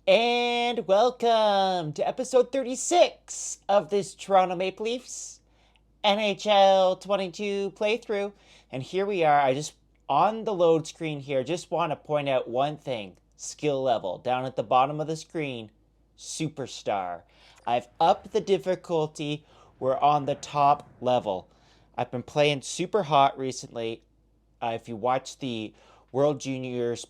And welcome to episode 36 of this Toronto Maple Leafs NHL 22 playthrough. And here we are. I just, on the load screen here, just want to point out one thing. Skill level. Down at the bottom of the screen, Superstar. I've upped the difficulty. We're on the top level. I've been playing super hot recently. If you watch the World Juniors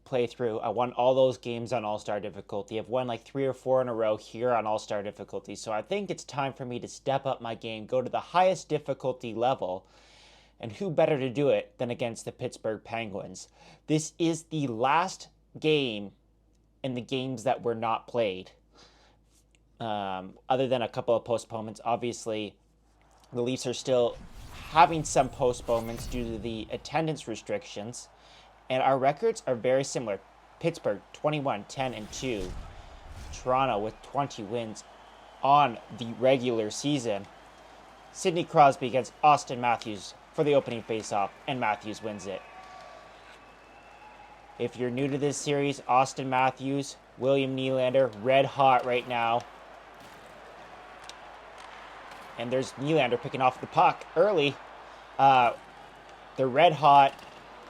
playthrough, I won all those games on All Star difficulty. I've won like 3 or 4 in a row here on All Star difficulty. So I think it's time for me to step up my game, go to the highest difficulty level. And who better to do it than against the Pittsburgh Penguins? This is the last game in the games that were not played. Other than a couple of postponements, obviously, the Leafs are still having some postponements due to the attendance restrictions. And our records are very similar. Pittsburgh 21-10-2. Toronto with 20 wins on the regular season. Sidney Crosby against Austin Matthews for the opening faceoff, and Matthews wins it. If you're new to this series, Austin Matthews, William Nylander, red hot right now. And there's Nylander picking off the puck early. They're red hot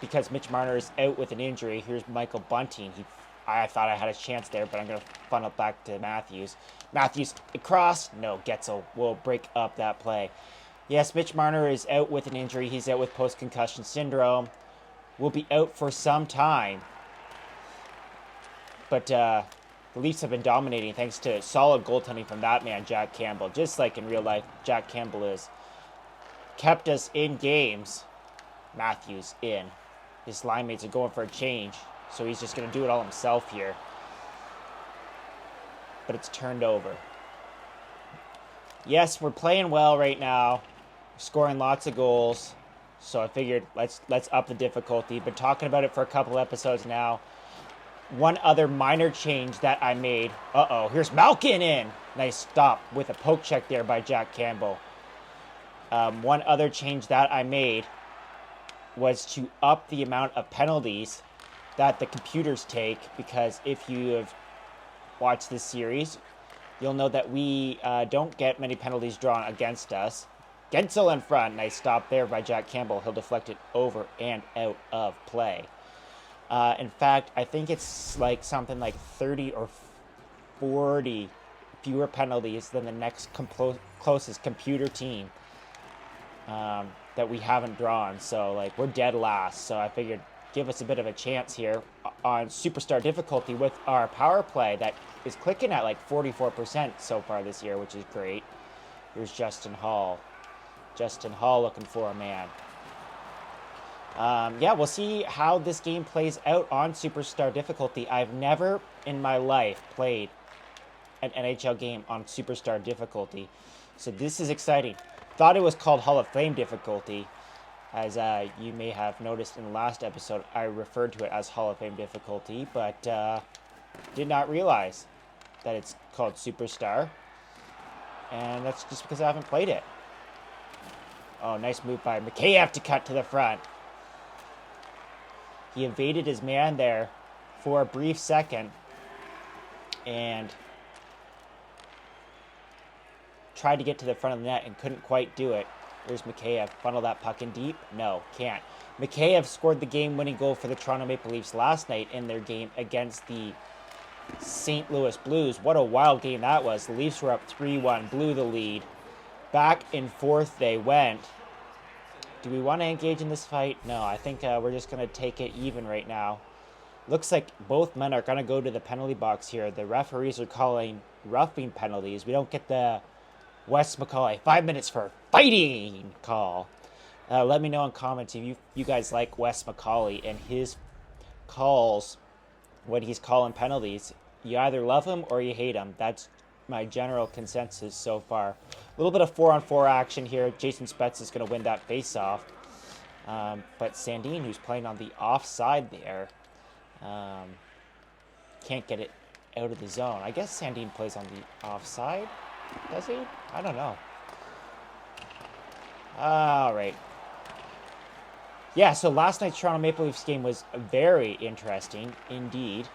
because Mitch Marner is out with an injury. Here's Michael Bunting. I thought I had a chance there, but I'm going to funnel back to Matthews. Matthews across. No, Getzel will break up that play. Yes, Mitch Marner is out with an injury. He's out with post-concussion syndrome. Will be out for some time. But the Leafs have been dominating thanks to solid goaltending from that man, Jack Campbell. Just like in real life, Jack Campbell is. Kept us in games. Matthews in. His line mates are going for a change, so he's just going to do it all himself here. But it's turned over. Yes, we're playing well right now. We're scoring lots of goals. So I figured let's up the difficulty. Been talking about it for a couple episodes now. One other minor change that I made. Here's Malkin in. Nice stop with a poke check there by Jack Campbell. One other change that I made was to up the amount of penalties that the computers take, because if you have watched this series, you'll know that we don't get many penalties drawn against us. Gensel in front. Nice stop there by Jack Campbell. He'll deflect it over and out of play. In fact, I think it's like something like 30 or 40 fewer penalties than the next closest computer team that we haven't drawn. So like we're dead last. So I figured give us a bit of a chance here on Superstar difficulty with our power play that is clicking at like 44% so far this year, which is great. Here's Justin Hall. Justin Hall looking for a man. We'll see how this game plays out on Superstar difficulty. I've never in my life played an NHL game on Superstar difficulty, so this is exciting. Thought it was called Hall of Fame difficulty. As you may have noticed in the last episode, I referred to it as Hall of Fame difficulty, but did not realize that it's called Superstar. And that's just because I haven't played it. Oh, nice move by Mikheyev to cut to the front. He evaded his man there for a brief second and tried to get to the front of the net and couldn't quite do it. Here's Mikheyev. Funnel that puck in deep. No, can't. Mikheyev scored the game-winning goal for the Toronto Maple Leafs last night in their game against the St. Louis Blues. What a wild game that was. The Leafs were up 3-1, blew the lead. Back and forth they went. Do we want to engage in this fight? No, I think we're just going to take it even right now. Looks like both men are going to go to the penalty box here. The referees are calling roughing penalties. We don't get the Wes McCauley 5 minutes for fighting call. Let me know in comments if you guys like Wes McCauley and his calls when he's calling penalties. You either love him or you hate him. That's my general consensus so far. A little bit of 4-on-4 action here. Jason Spezza is going to win that face-off. But Sandin, who's playing on the offside there, can't get it out of the zone. I guess Sandin plays on the offside. Does he? I don't know. All right. Yeah, so last night's Toronto Maple Leafs game was very interesting indeed.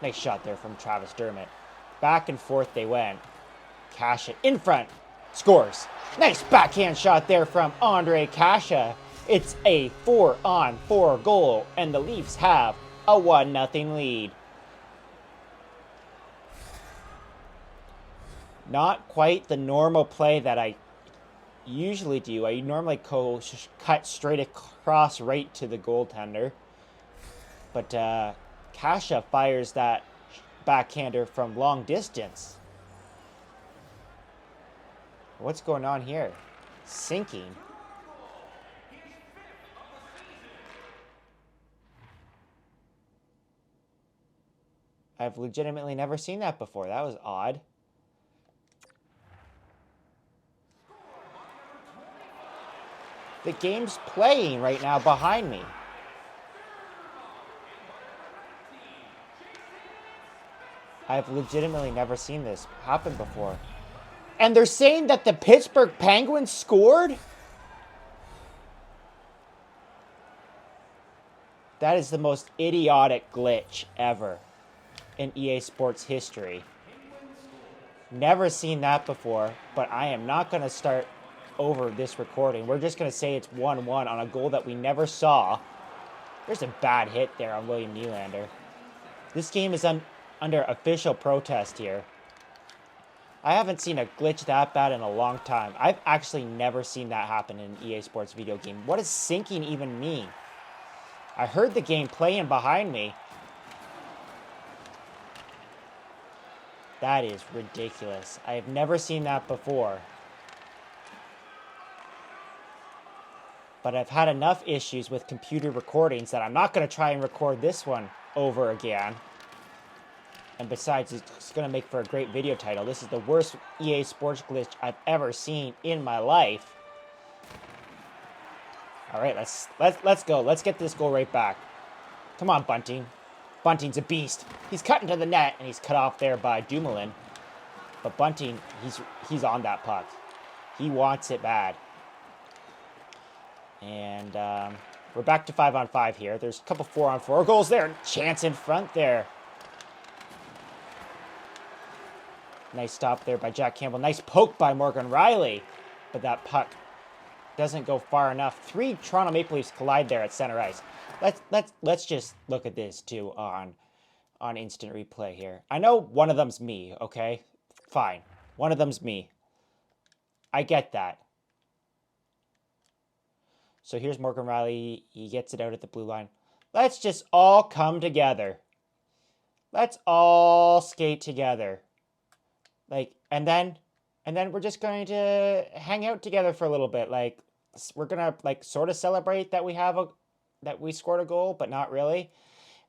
Nice shot there from Travis Dermott. Back and forth they went. Kasha in front. Scores. Nice backhand shot there from Andre Kasha. It's a 4-on-4 goal, and the Leafs have a 1-0 lead. Not quite the normal play that I usually do. I normally cut straight across right to the goaltender. But Kasha fires that backhander from long distance. What's going on here? Sinking. I've legitimately never seen that before. That was odd. The game's playing right now behind me. I've legitimately never seen this happen before. And they're saying that the Pittsburgh Penguins scored? That is the most idiotic glitch ever in EA Sports history. Never seen that before, but I am not going to start over this recording. We're just going to say it's 1-1 on a goal that we never saw. There's a bad hit there on William Nylander. This game is under official protest here. I haven't seen a glitch that bad in a long time. I've actually never seen that happen in an EA Sports video game. What does sinking even mean? I heard the game playing behind me. That is ridiculous. I have never seen that before. But I've had enough issues with computer recordings that I'm not going to try and record this one over again. And besides, it's going to make for a great video title. This is the worst EA Sports glitch I've ever seen in my life. All right, let's go. Let's get this goal right back. Come on, Bunting. Bunting's a beast. He's cut into the net, and he's cut off there by Dumoulin. But Bunting, he's on that puck. He wants it bad. And we're back to 5-on-5 here. There's a couple 4-on-4 goals there. Chance in front there. Nice stop there by Jack Campbell. Nice poke by Morgan Rielly. But that puck doesn't go far enough. 3 Toronto Maple Leafs collide there at center ice. Let's just look at this too on instant replay here. I know one of them's me, okay? Fine. One of them's me. I get that. So here's Morgan Rielly. He gets it out at the blue line. Let's just all come together. Let's all skate together. And then we're just going to hang out together for a little bit. We're gonna sort of celebrate that we scored a goal, but not really.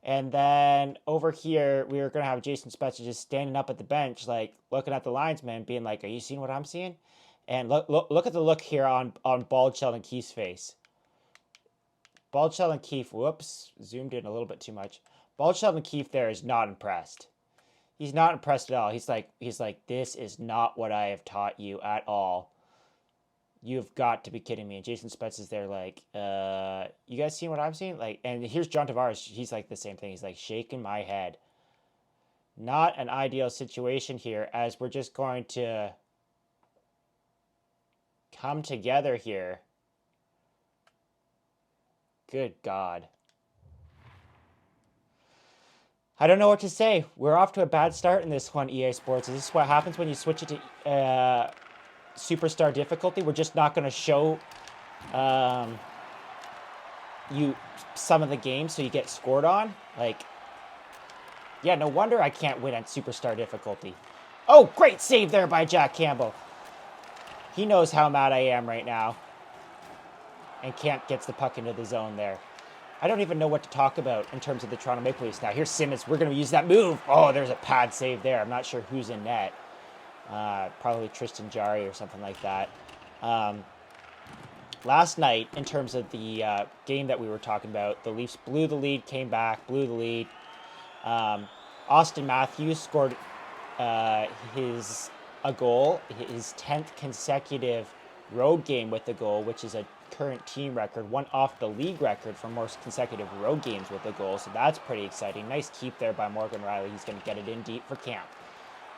And then over here, we're gonna have Jason Spezza just standing up at the bench, looking at the linesman, being like, "Are you seeing what I'm seeing?" And look at the look here on Bald Sheldon Keefe's face. Bald Sheldon Keefe, whoops, zoomed in a little bit too much. Bald Sheldon Keefe there is not impressed. He's not impressed at all. He's like, this is not what I have taught you at all. You've got to be kidding me. And Jason Spezza is there you guys seeing what I'm seeing? And here's John Tavares. He's like the same thing. He's like shaking my head. Not an ideal situation here, as we're just going to come together here. Good God. I don't know what to say. We're off to a bad start in this one, EA Sports. Is this what happens when you switch it to Superstar difficulty? We're just not going to show you some of the games so you get scored on? Yeah, no wonder I can't win at Superstar difficulty. Oh, great save there by Jack Campbell. He knows how mad I am right now. And gets the puck into the zone there. I don't even know what to talk about in terms of the Toronto Maple Leafs. Now, here's Simmons. We're going to use that move. Oh, there's a pad save there. I'm not sure who's in net. Probably Tristan Jarry or something like that. Last night, in terms of the game that we were talking about, the Leafs blew the lead, came back, blew the lead. Austin Matthews scored a goal, his 10th consecutive road game with the goal, which is a current team record, one off the league record for most consecutive road games with a goal, so that's pretty exciting. Nice keep there by Morgan Rielly. He's going to get it in deep for Kampf.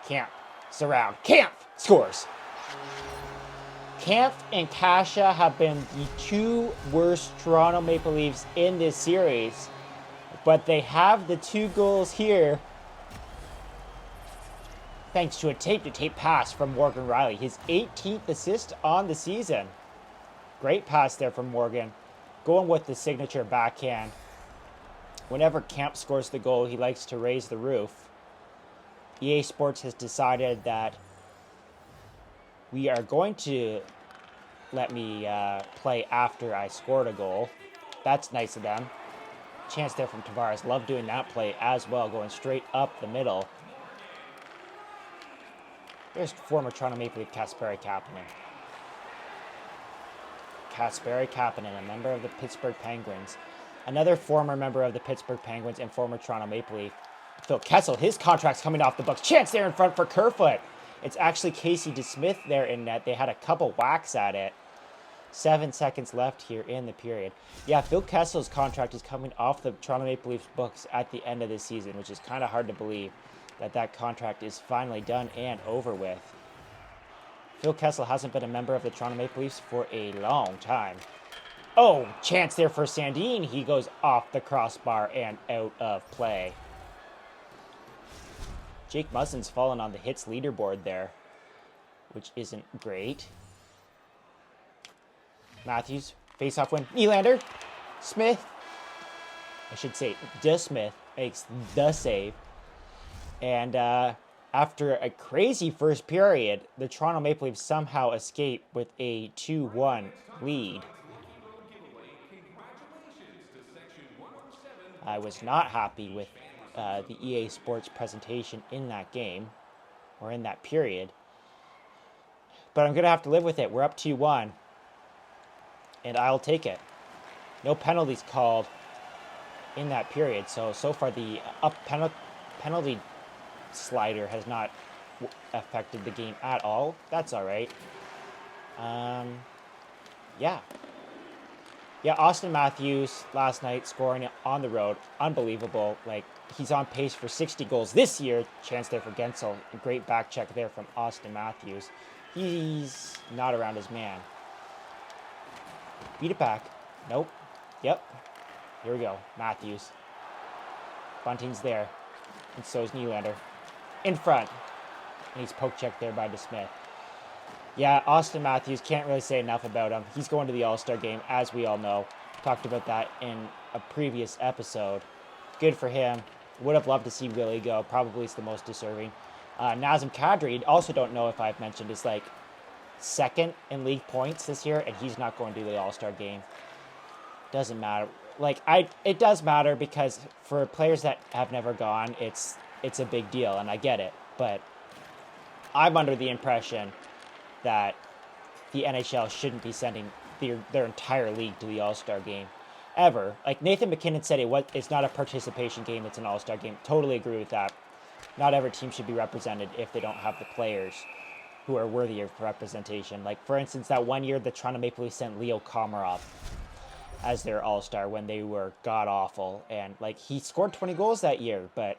Kampf, surround. Kampf scores. Kampf and Kasha have been the two worst Toronto Maple Leafs in this series, but they have the 2 goals here thanks to a tape-to-tape pass from Morgan Rielly, his 18th assist on the season. Great pass there from Morgan, going with the signature backhand. Whenever Kampf scores the goal, he likes to raise the roof. EA Sports has decided that we are going to let me play after I scored a goal. That's nice of them. Chance there from Tavares. Love doing that play as well, going straight up the middle. There's former Toronto Maple Leaf Kasperi Kapanen. Kasperi Kapanen, a member of the Pittsburgh Penguins. Another former member of the Pittsburgh Penguins and former Toronto Maple Leaf. Phil Kessel, his contract's coming off the books. Chance there in front for Kerfoot. It's actually Casey DeSmith there in net. They had a couple whacks at it. 7 seconds left here in the period. Yeah, Phil Kessel's contract is coming off the Toronto Maple Leafs books at the end of this season, which is kind of hard to believe that contract is finally done and over with. Phil Kessel hasn't been a member of the Toronto Maple Leafs for a long time. Oh, chance there for Sandin. He goes off the crossbar and out of play. Jake Muslin's fallen on the hits leaderboard there, which isn't great. Matthews, face-off win. Nylander, Smith, I should say DeSmith, makes the save. And after a crazy first period, the Toronto Maple Leafs somehow escape with a 2-1 lead. I was not happy with the EA Sports presentation in that game, or in that period. But I'm going to have to live with it. We're up 2-1, and I'll take it. No penalties called in that period, so far the penalty slider has not affected the game at all. That's all right. Yeah, Austin Matthews last night scoring on the road. Unbelievable. Like, he's on pace for 60 goals this year. Chance there for Gensel. A great back check there from Austin Matthews. He's not around his man. Beat it back. Nope. Yep. Here we go. Matthews. Bunting's there. And so is Nylander. In front. And he's poke checked there by DeSmith. Yeah, Austin Matthews, can't really say enough about him. He's going to the All-Star game, as we all know. Talked about that in a previous episode. Good for him. Would have loved to see Willie go. Probably is the most deserving. Nazem Kadri, also don't know if I've mentioned, is like second in league points this year, and he's not going to the All-Star game. Doesn't matter. It does matter because for players that have never gone, it's a big deal, and I get it. But I'm under the impression that the NHL shouldn't be sending their entire league to the All-Star game, ever. Like Nathan MacKinnon said, it's not a participation game, it's an All-Star game. Totally agree with that. Not every team should be represented if they don't have the players who are worthy of representation. Like, for instance, that one year the Toronto Maple Leafs sent Leo Komarov as their All-Star when they were god-awful. And, like, he scored 20 goals that year, but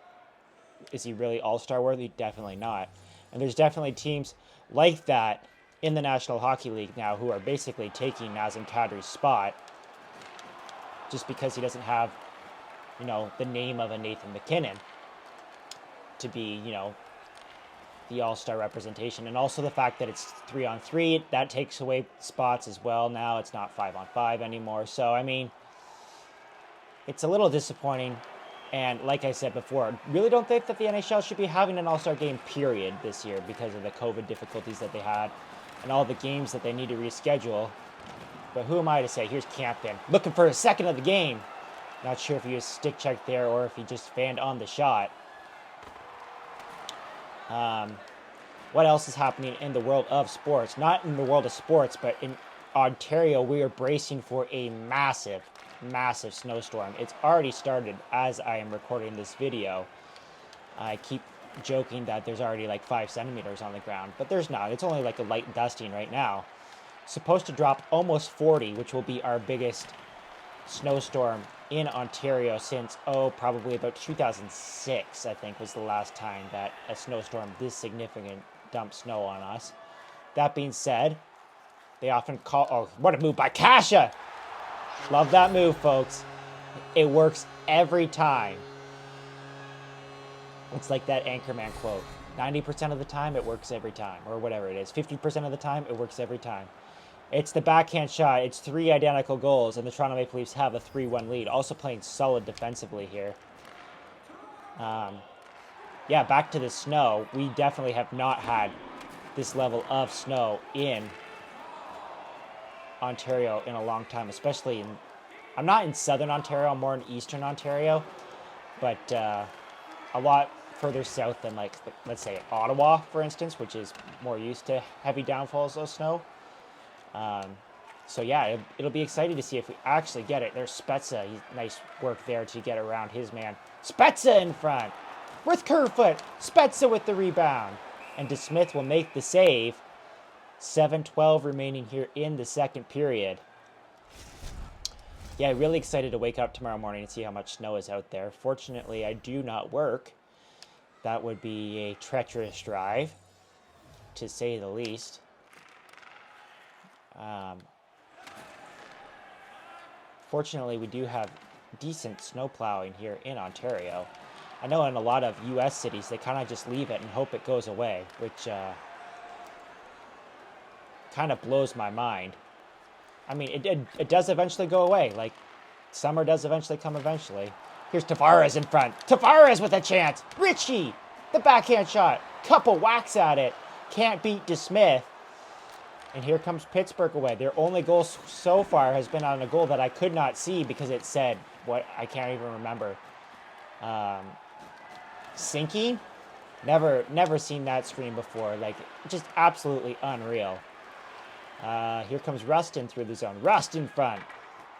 is he really All-Star worthy? Definitely not. And there's definitely teams like that in the National Hockey League now who are basically taking Nazem Kadri's spot just because he doesn't have, the name of a Nathan MacKinnon to be, the All-Star representation. And also the fact that it's 3-on-3, that takes away spots as well now. It's not 5-on-5 anymore. So, I mean, it's a little disappointing. And like I said before, really don't think that the NHL should be having an All-Star game, period, this year because of the COVID difficulties that they had and all the games that they need to reschedule. But who am I to say? Here's Kampf looking for a second of the game. Not sure if he was stick checked there or if he just fanned on the shot. What else is happening in the world of sports? Not in the world of sports, but in Ontario, we are bracing for a massive snowstorm. It's already started as I am recording this video. I keep joking that there's already like 5 centimeters on the ground, but there's not. It's only like a light dusting right now. supposed to drop almost 40, which will be our biggest snowstorm in Ontario since, probably about 2006, I think, was the last time that a snowstorm this significant dumped snow on us. That being said, they often call... Oh, what a move by Kasha! Love that move, folks. It works every time. It's like that Anchorman quote. 90% of the time, it works every time. Or whatever it is. 50% of the time, it works every time. It's the backhand shot. It's 3 identical goals, and the Toronto Maple Leafs have a 3-1 lead. Also playing solid defensively here. Yeah, back to the snow. We definitely have not had this level of snow in Ontario in a long time, especially in... I'm not in southern Ontario, I'm more in eastern Ontario, but a lot further south than, like, let's say Ottawa, for instance, which is more used to heavy downfalls of snow. So yeah, it'll be exciting to see if we actually get it. There's Spezza. Nice work there to get around his man. Spezza in front with Kerfoot. Spezza with the rebound. And DeSmith will make the save. 7:12 remaining here in the second period. Yeah, really excited to wake up tomorrow morning and see how much snow is out there. Fortunately, I do not work. That would be a treacherous drive, to say the least. Fortunately, we do have decent snow plowing here in Ontario. I know in a lot of U.S. cities, they kind of just leave it and hope it goes away, which kind of blows my mind. I mean, it does eventually go away. Like, summer does eventually come eventually. Here's Tavares in front. Tavares with a chance. Ritchie, the backhand shot. Couple whacks at it. Can't beat DeSmith. And here comes Pittsburgh away. Their only goal so far has been on a goal that I could not see because it said, what, I can't even remember. Sinking? Never seen that screen before. Like, just absolutely unreal. Here comes Rustin through the zone. Rust in front.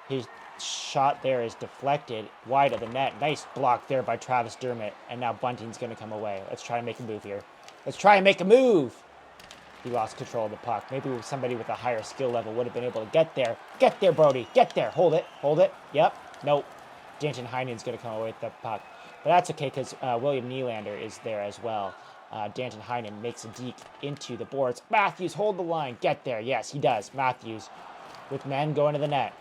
His shot there is deflected wide of the net. Nice block there by Travis Dermott. And now Bunting's going to come away. Let's try and make a move here. Let's try and make a move. He lost control of the puck. Maybe somebody with a higher skill level would have been able to get there. Get there, Brody. Get there. Hold it. Hold it. Yep. Nope. Danton Heinen's going to come away with the puck. But that's okay because William Nylander is there as well. Danton Heinen makes a deke into the boards. Matthews, hold the line. Get there. Yes, he does. Matthews with men going to the net.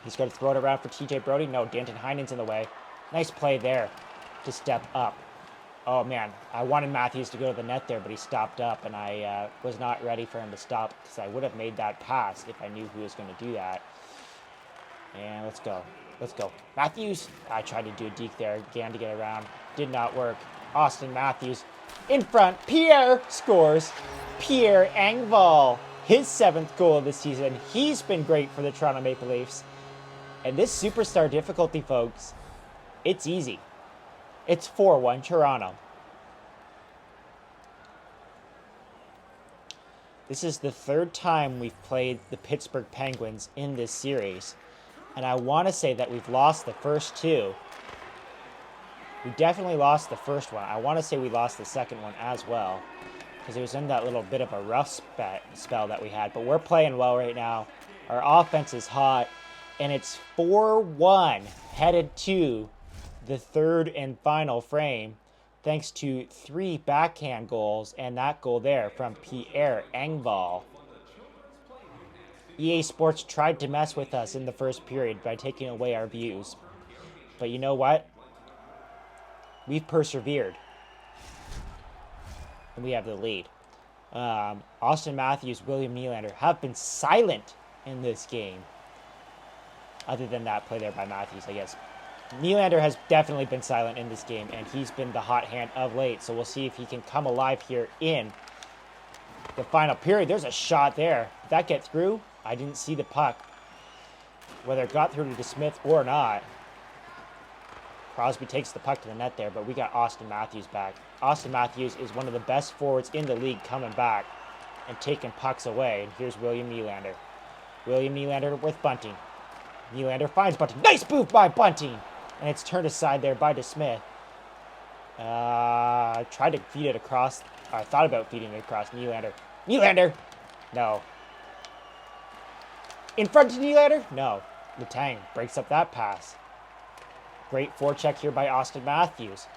He's going to throw it around for TJ Brody. No, Danton Heinen's in the way. Nice play there to step up. Oh, man. I wanted Matthews to go to the net there, but he stopped up, and I was not ready for him to stop because I would have made that pass if I knew he was going to do that. And let's go. Let's go. Matthews. I tried to do a deke there again to get around. Did not work. Austin Matthews in front. Pierre scores. Pierre Engvall. His 7th goal of the season. He's been great for the Toronto Maple Leafs. And this superstar difficulty, folks, it's easy. It's 4-1 Toronto. This is the 3rd time we've played the Pittsburgh Penguins in this series. And I want to say that we've lost the first 2. We definitely lost the first one. I want to say we lost the second one as well. Because it was in that little bit of a rough spell that we had. But we're playing well right now. Our offense is hot. And it's 4-1 headed to the 3rd and final frame. Thanks to 3 backhand goals. And that goal there from Pierre Engvall. EA Sports tried to mess with us in the first period by taking away our views. But you know what? We've persevered. And we have the lead. Austin Matthews, William Nylander have been silent in this game. Other than that play there by Matthews, I guess. Nylander has definitely been silent in this game, and he's been the hot hand of late. So we'll see if he can come alive here in the final period. There's a shot there. Did that get through? I didn't see the puck. Whether it got through to DeSmith or not. Crosby takes the puck to the net there, but we got Austin Matthews back. Austin Matthews is one of the best forwards in the league coming back and taking pucks away. And here's William Nylander. William Nylander with Bunting. Nylander finds Bunting. Nice move by Bunting! And it's turned aside there by DeSmith. I tried to feed it across. I thought about feeding it across. Nylander. Nylander! No. In front of Nylander? No. Letang breaks up that pass. Great forecheck here by Austin Matthews.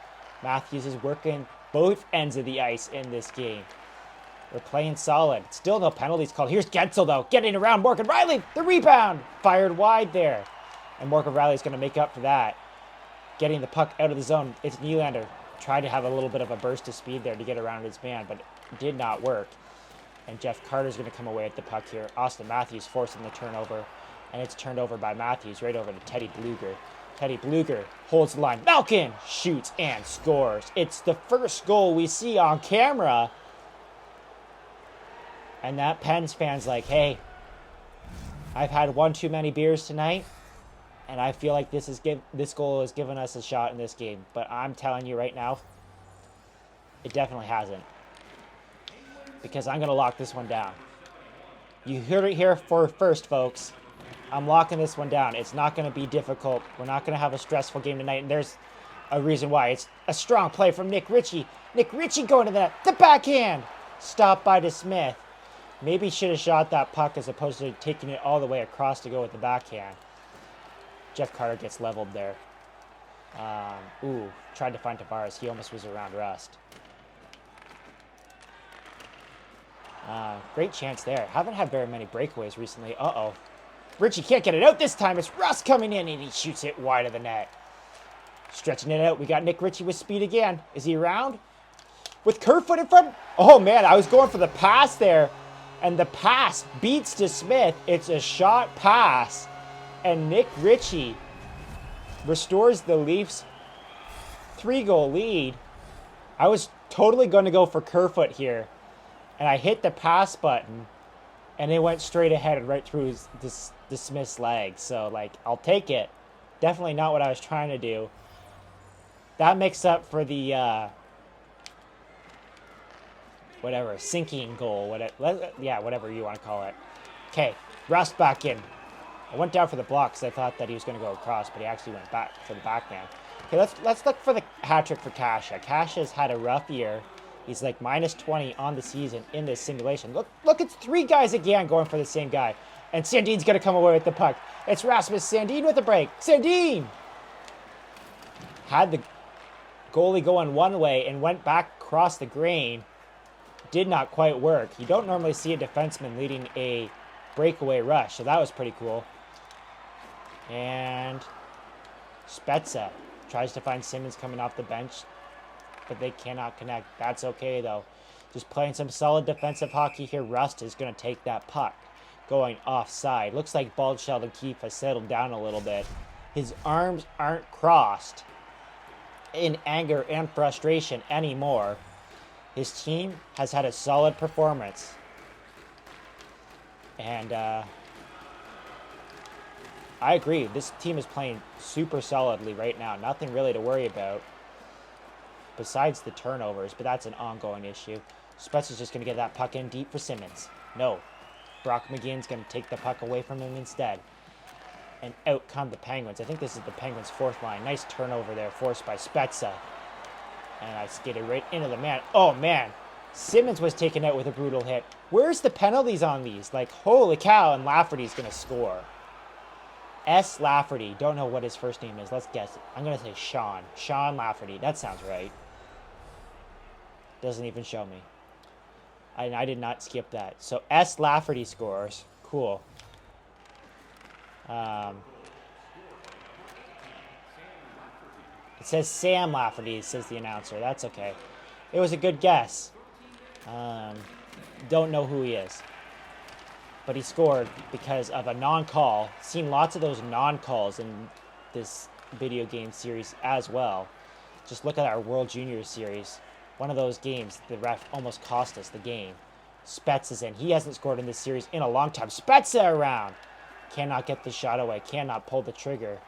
Matthews is working both ends of the ice in this game. We're playing solid. Still no penalties called. Here's Gensel, though, getting around Morgan Rielly. The rebound! Fired wide there. And Morgan Rielly's going to make up for that. Getting the puck out of the zone. It's Nylander. Tried to have a little bit of a burst of speed there to get around his man, but it did not work. And Jeff Carter's going to come away at the puck here. Austin Matthews forcing the turnover. And it's turned over by Matthews right over to Teddy Bluger. Teddy Bluger holds the line. Malkin shoots and scores. It's the first goal we see on camera. And that Pens fan's like, hey, I've had one too many beers tonight. And I feel like this goal has given us a shot in this game. But I'm telling you right now, it definitely hasn't. Because I'm going to lock this one down. You heard it here first, folks. I'm locking this one down. It's not going to be difficult. We're not going to have a stressful game tonight. And there's a reason why. It's a strong play from Nick Ritchie. Nick Ritchie going to the net. The backhand. Stopped by DeSmith. Maybe should have shot that puck as opposed to taking it all the way across to go with the backhand. Jeff Carter gets leveled there. Tried to find Tavares. He almost was around Rust. Great chance there. Haven't had very many breakaways recently. Uh-oh. Ritchie can't get it out this time. It's Rust coming in, and he shoots it wide of the net. Stretching it out. We got Nick Ritchie with speed again. Is he around? With Kerfoot in front. Oh, man. I was going for the pass there. And the pass beats DeSmith. It's a shot pass. And Nick Ritchie restores the Leafs' 3-goal lead. I was totally going to go for Kerfoot here. And I hit the pass button. And it went straight ahead and right through DeSmith's legs. So, like, I'll take it. Definitely not what I was trying to do. That makes up for the, sinking goal. Whatever you want to call it. Okay, Rust back in. I went down for the block because I thought that he was going to go across, but he actually went back for the backhand. Okay, let's look for the hat trick for Kasha. Kasha's had a rough year. He's like minus 20 on the season in this simulation. Look, it's 3 guys again going for the same guy. And Sandin's going to come away with the puck. It's Rasmus Sandin with the break. Sandin! Had the goalie going one way and went back across the grain. Did not quite work. You don't normally see a defenseman leading a breakaway rush, so that was pretty cool. And Spezza tries to find Simmons coming off the bench, but they cannot connect. That's okay, though. Just playing some solid defensive hockey here. Rust is going to take that puck going offside. Looks like Bald Sheldon Keefe has settled down a little bit. His arms aren't crossed in anger and frustration anymore. His team has had a solid performance. And I agree. This team is playing super solidly right now. Nothing really to worry about besides the turnovers, but that's an ongoing issue. Spezza's just going to get that puck in deep for Simmons. No. Brock McGinn's going to take the puck away from him instead. And out come the Penguins. I think this is the Penguins' 4th line. Nice turnover there forced by Spezza. And I skated right into the man. Oh, man. Simmons was taken out with a brutal hit. Where's the penalties on these? Like, holy cow, and Lafferty's going to score. S. Lafferty. Don't know what his first name is. Let's guess it. I'm going to say Sean. Sean Lafferty. That sounds right. Doesn't even show me. I did not skip that. So S. Lafferty scores. Cool. It says Sam Lafferty, says the announcer. That's okay. It was a good guess. Don't know who he is. But he scored because of a non-call. Seen lots of those non-calls in this video game series as well. Just look at our World Juniors series. One of those games, the ref almost cost us the game. Spetz is in. He hasn't scored in this series in a long time. Spezza around. Cannot get the shot away. Cannot pull the trigger.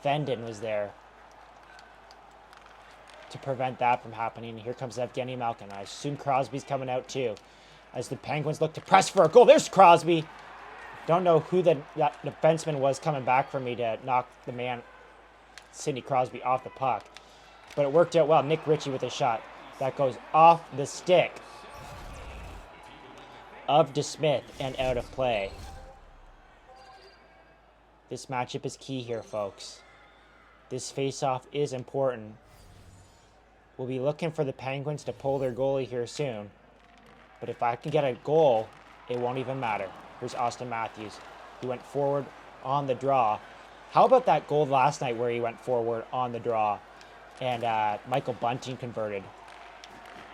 Fendon was there to prevent that from happening. Here comes Evgeny Malkin. I assume Crosby's coming out too. As the Penguins look to press for a goal. There's Crosby. Don't know who that defenseman was coming back for me to knock the man, Sidney Crosby, off the puck. But it worked out well. Nick Ritchie with a shot. That goes off the stick of DeSmith and out of play. This matchup is key here, folks. This face-off is important. We'll be looking for the Penguins to pull their goalie here soon. But if I can get a goal, it won't even matter. Here's Auston Matthews. He went forward on the draw. How about that goal last night where he went forward on the draw and Michael Bunting converted?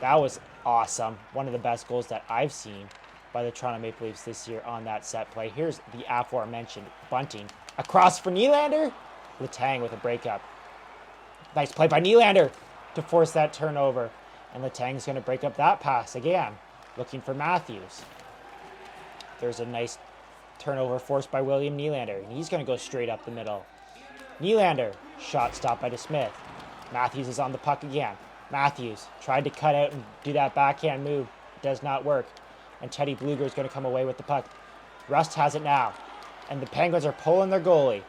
That was awesome. One of the best goals that I've seen by the Toronto Maple Leafs this year on that set play. Here's the aforementioned Bunting. Across for Nylander. Letang with a breakup. Nice play by Nylander to force that turnover. And Letang's going to break up that pass again. Looking for Matthews. There's a nice turnover forced by William Nylander. And he's going to go straight up the middle. Nylander. Shot stopped by DeSmith. Matthews is on the puck again. Matthews tried to cut out and do that backhand move. It does not work. And Teddy Blueger is going to come away with the puck. Rust has it now. And the Penguins are pulling their goalie.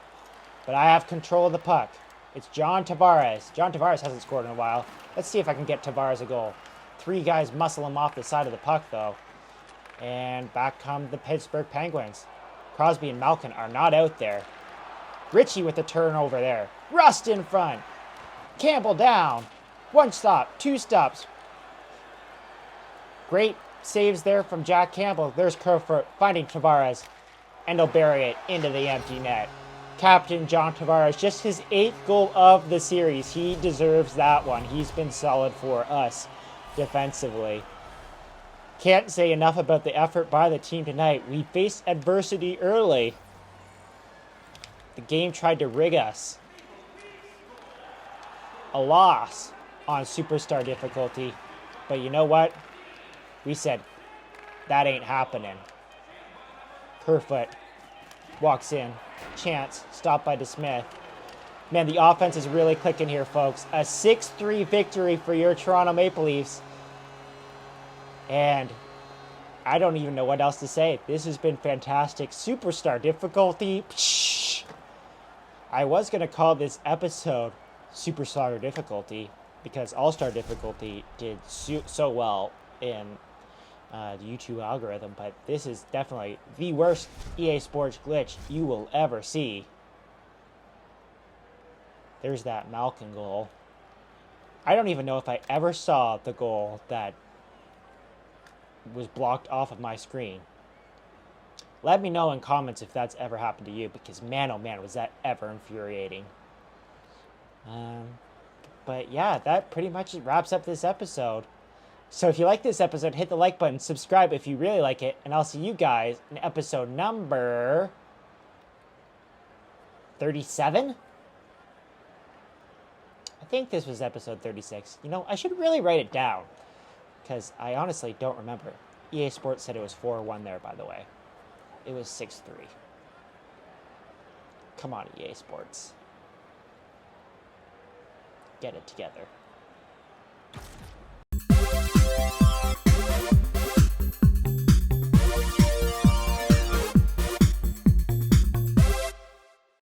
But I have control of the puck. It's John Tavares. John Tavares hasn't scored in a while. Let's see if I can get Tavares a goal. 3 guys muscle him off the side of the puck, though. And back come the Pittsburgh Penguins. Crosby and Malkin are not out there. Ritchie with the turnover there. Rust in front. Campbell down. 1 stop, 2 stops. Great saves there from Jack Campbell. There's Kerfoot finding Tavares. And he'll bury it into the empty net. Captain John Tavares, just his 8th goal of the series. He deserves that one. He's been solid for us defensively. Can't say enough about the effort by the team tonight. We faced adversity early. The game tried to rig us. A loss on superstar difficulty. But you know what? We said, that ain't happening. Kerfoot walks in. Chance, stopped by DeSmith. Man, the offense is really clicking here, folks. A 6-3 victory for your Toronto Maple Leafs. And I don't even know what else to say. This has been fantastic. Superstar difficulty. Psh. I was going to call this episode Superstar difficulty because All-Star difficulty did so well in the YouTube algorithm, but this is definitely the worst EA Sports glitch you will ever see. There's that Malkin goal. I don't even know if I ever saw the goal that was blocked off of my screen. Let me know in comments if that's ever happened to you, because man, oh man, was that ever infuriating. But yeah, that pretty much wraps up this episode. So if you like this episode, hit the like button, subscribe if you really like it, and I'll see you guys in episode number 37? I think this was episode 36. You know, I should really write it down, because I honestly don't remember. EA Sports said it was 4-1 there, by the way. It was 6-3. Come on, EA Sports. Get it together.